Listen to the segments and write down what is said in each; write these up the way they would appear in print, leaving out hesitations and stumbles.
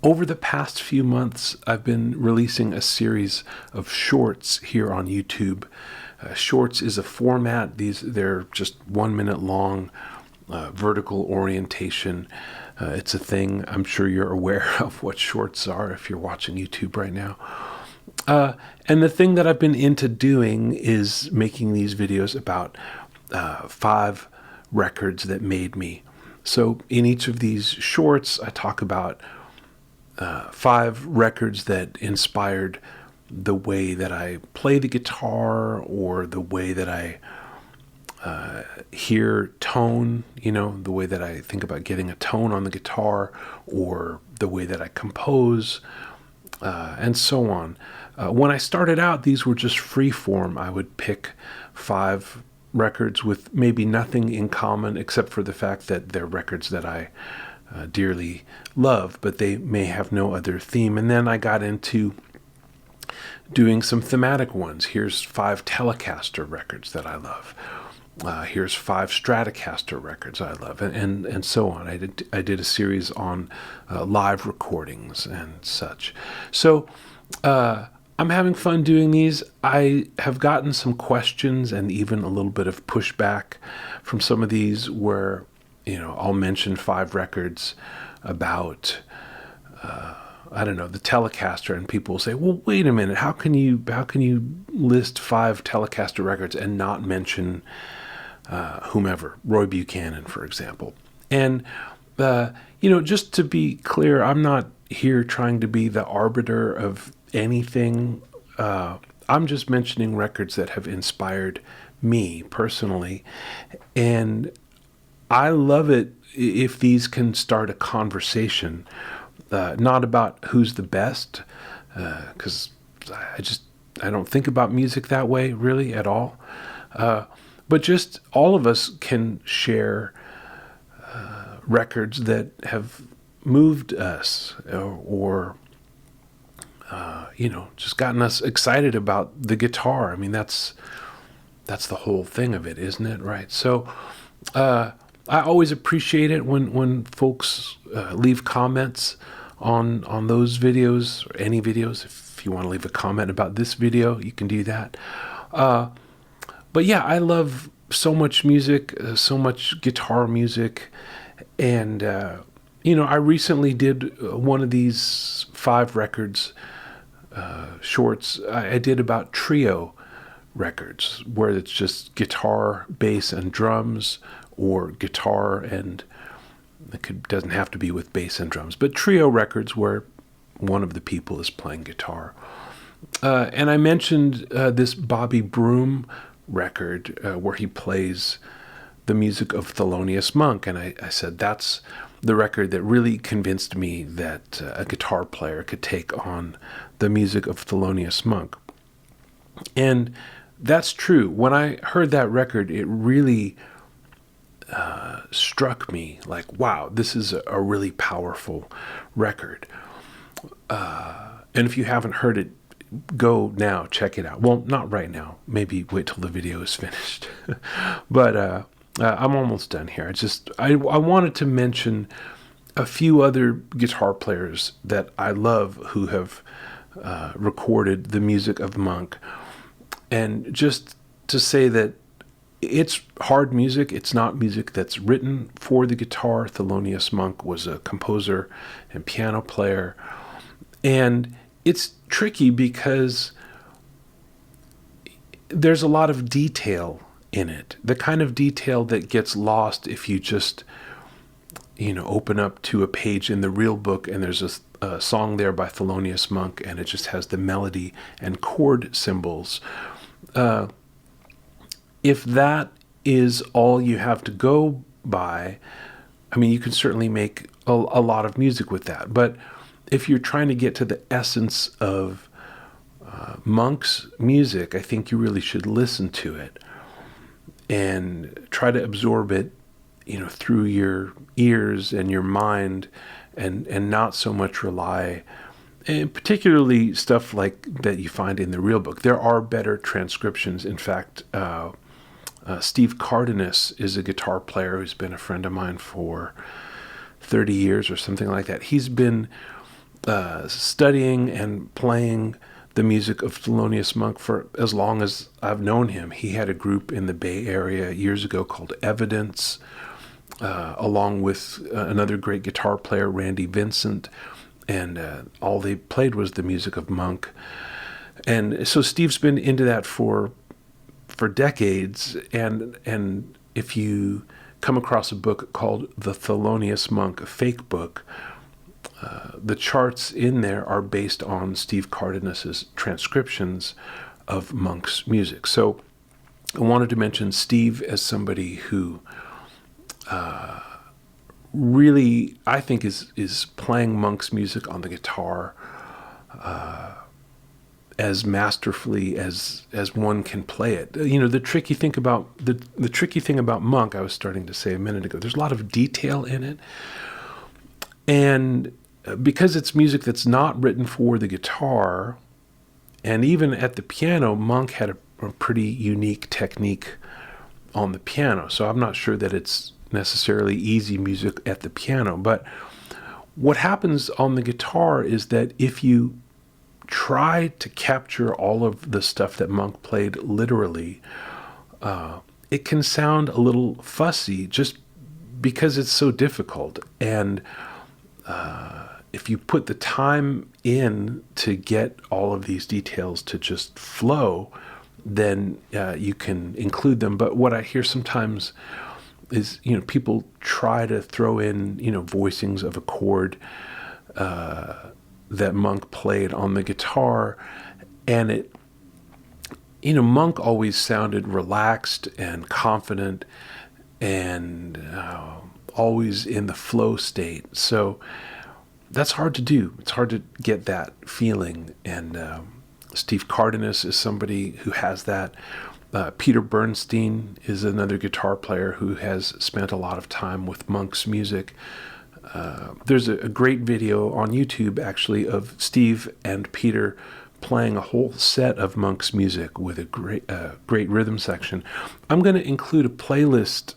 Over the past few months, I've been releasing a series of shorts here on YouTube. Shorts is a format. They're just 1 minute long, vertical orientation. It's a thing. I'm sure you're aware of what shorts are if you're watching YouTube right now. And the thing that I've been into doing is making these videos about 5 records that made me. So in each of these shorts, I talk about 5 records that inspired the way that I play the guitar, or the way that I hear tone, the way that I think about getting a tone on the guitar, or the way that I compose, and so on. When I started out, these were just free form. I would pick 5 records with maybe nothing in common, except for the fact that they're records that I dearly love, but they may have no other theme. And then I got into doing some thematic ones. Here's 5 Telecaster records that I love. Here's 5 Stratocaster records I love, and so on. I did a series on live recordings and such. So I'm having fun doing these. I have gotten some questions and even a little bit of pushback from some of these, where I'll mention 5 records about the Telecaster, and people will say, well, wait a minute, how can you list 5 Telecaster records and not mention whomever, Roy Buchanan, for example? And just to be clear, I'm not here trying to be the arbiter of anything. I'm just mentioning records that have inspired me personally, and I love it if these can start a conversation, not about who's the best, because I don't think about music that way really at all, but just all of us can share records that have moved us, or just gotten us excited about the guitar. I mean, that's the whole thing of it, isn't it? Right. So I always appreciate it when folks leave comments on those videos, or any videos. If you want to leave a comment about this video, you can do that. But yeah, I love so much music, so much guitar music. And, I recently did one of these 5 records, shorts. I did about trio records, where it's just guitar, bass, and drums, or guitar, and doesn't have to be with bass and drums, but trio records where one of the people is playing guitar. And I mentioned this Bobby Broom record, where he plays the music of Thelonious Monk, and I said that's the record that really convinced me that a guitar player could take on the music of Thelonious Monk. And that's true. When I heard that record, it really struck me like, wow, this is a really powerful record. And if you haven't heard it, go now, check it out. Well, not right now. Maybe wait till the video is finished. But I'm almost done here. I wanted to mention a few other guitar players that I love who have recorded the music of Monk. And just to say that it's hard music. It's not music that's written for the guitar. Thelonious Monk was a composer and piano player. And it's tricky because there's a lot of detail in it. The kind of detail that gets lost if you just, open up to a page in the real book and there's a song there by Thelonious Monk and it just has the melody and chord symbols. If that is all you have to go by, I mean, you can certainly make a lot of music with that. But if you're trying to get to the essence of Monk's music, I think you really should listen to it and try to absorb it, through your ears and your mind, and not so much rely, and particularly stuff like that you find in the real book. There are better transcriptions. In fact, Steve Cardenas is a guitar player who's been a friend of mine for 30 years or something like that. He's been studying and playing the music of Thelonious Monk for as long as I've known him. He had a group in the Bay Area years ago called Evidence, along with another great guitar player, Randy Vincent, and all they played was the music of Monk. And so Steve's been into that for decades, and if you come across a book called The Thelonious Monk Fake Book, the charts in there are based on Steve Cardenas's transcriptions of Monk's music. So I wanted to mention Steve as somebody who really, I think, is playing Monk's music on the guitar as masterfully as one can play it. You know, the tricky thing about the tricky thing about Monk, I was starting to say a minute ago, there's a lot of detail in it, and because it's music that's not written for the guitar, and even at the piano, Monk had a pretty unique technique on the piano. So I'm not sure that it's necessarily easy music at the piano. But what happens on the guitar is that if you try to capture all of the stuff that Monk played literally, it can sound a little fussy just because it's so difficult. And if you put the time in to get all of these details to just flow, then you can include them. But what I hear sometimes is, people try to throw in, voicings of a chord that Monk played on the guitar, and it, Monk always sounded relaxed and confident and always in the flow state. So that's hard to do. It's hard to get that feeling. And Steve Cardenas is somebody who has that. Peter Bernstein is another guitar player who has spent a lot of time with Monk's music. There's a great video on YouTube, actually, of Steve and Peter playing a whole set of Monk's music with a great rhythm section. I'm going to include a playlist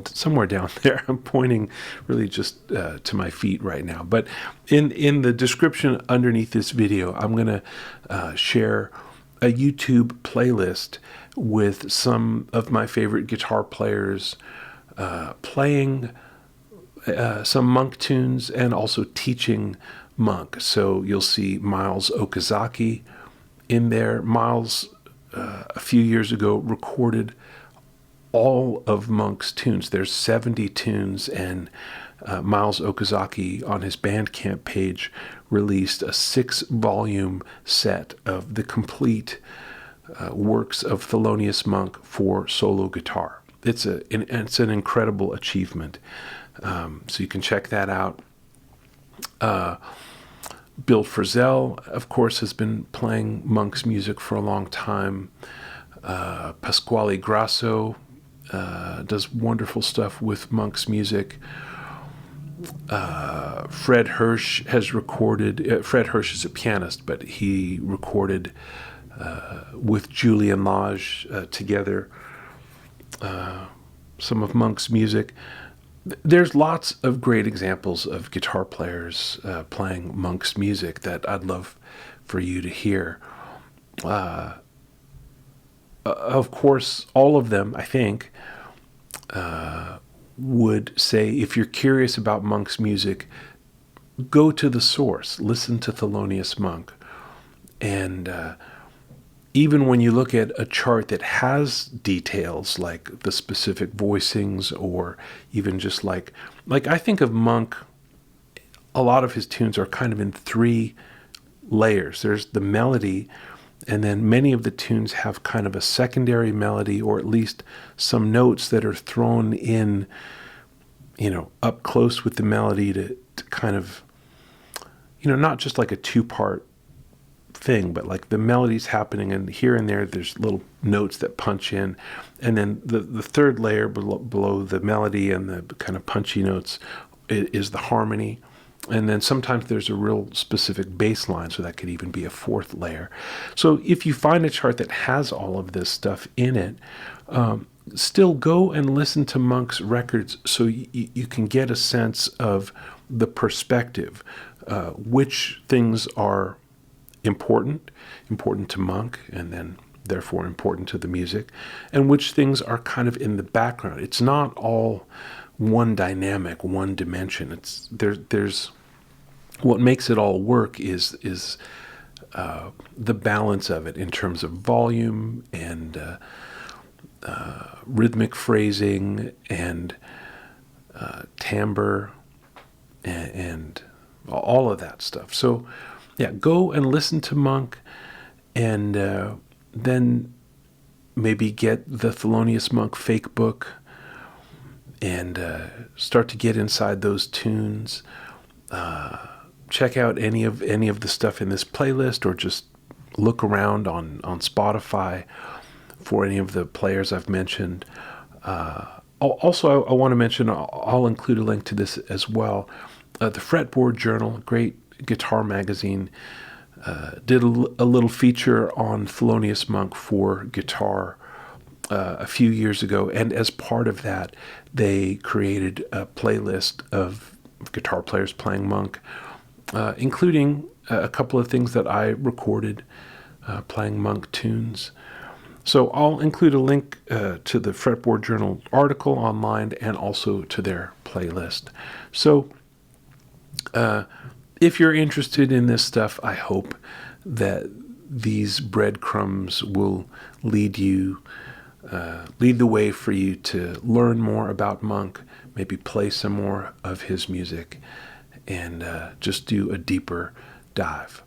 somewhere down there. I'm pointing really just to my feet right now. But in the description underneath this video, I'm going to share a YouTube playlist with some of my favorite guitar players playing some Monk tunes and also teaching Monk. So you'll see Miles Okazaki in there. Miles, a few years ago, recorded all of Monk's tunes. There's 70 tunes, and Miles Okazaki on his Bandcamp page released a 6-volume set of the complete works of Thelonious Monk for solo guitar. It's an incredible achievement. So you can check that out. Bill Frisell, of course, has been playing Monk's music for a long time. Pasquale Grasso does wonderful stuff with Monk's music. Fred Hirsch has recorded. Fred Hirsch is a pianist, but he recorded with Julian Lage together some of Monk's music. There's lots of great examples of guitar players playing Monk's music that I'd love for you to hear. Of course, all of them, I think, would say, if you're curious about Monk's music, go to the source, listen to Thelonious Monk. And even when you look at a chart that has details like the specific voicings, or even just like I think of Monk, a lot of his tunes are kind of in 3 layers. There's the melody, and then many of the tunes have kind of a secondary melody, or at least some notes that are thrown in, up close with the melody to kind of, not just like a 2-part thing, but like the melody's happening, and here and there there's little notes that punch in, and then the 3rd layer below the melody and the kind of punchy notes is the harmony. And then sometimes there's a real specific bass line, so that could even be a 4th layer. So if you find a chart that has all of this stuff in it, still go and listen to Monk's records so you can get a sense of the perspective, which things are important to Monk, and then therefore important to the music, and which things are kind of in the background. It's not all one dynamic, one dimension. There's what makes it all work is the balance of it in terms of volume and rhythmic phrasing and timbre and all of that stuff. So yeah, go and listen to Monk, and then maybe get the Thelonious Monk fake book and start to get inside those tunes. Check out any of the stuff in this playlist, or just look around on Spotify for any of the players I've mentioned. Also, I want to mention, I'll include a link to this as well. The Fretboard Journal, a great guitar magazine, did a little feature on Thelonious Monk for guitar a few years ago, and as part of that, they created a playlist of guitar players playing Monk, including a couple of things that I recorded playing Monk tunes. So I'll include a link to the Fretboard Journal article online, and also to their playlist. So if you're interested in this stuff, I hope that these breadcrumbs will lead the way for you to learn more about Monk, maybe play some more of his music, and just do a deeper dive.